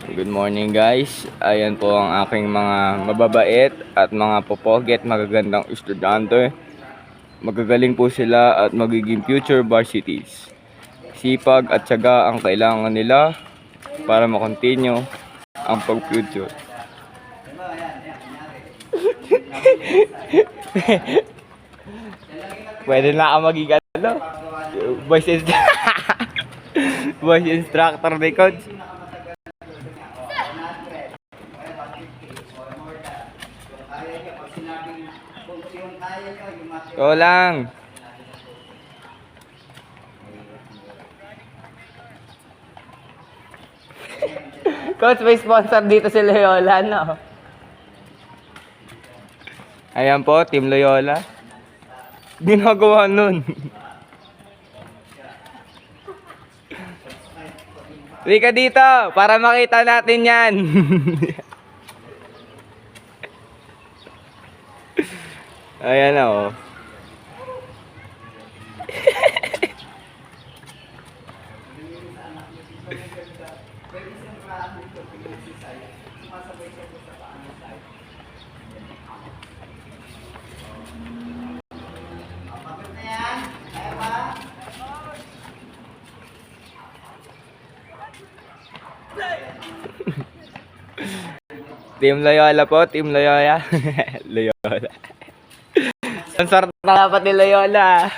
Good morning guys. Ayan po ang aking mga mababait at mga popoget magagandang estudyante. Magagaling po sila at magiging future varsities. Sipag at tiyaga ang kailangan nila para makontinue ang pag-future. Pwede na ako magiging voice instructor ni coach. Ikaw lang. Coach, may sponsor dito si Loyola, no? Ayan po, Team Loyola. Ginagawa nun. Halika dito, para makita natin yan. Ayan na, oh. Team Loyola po, Team Loyola. Loyola. Sponsor na dapat ni Loyola.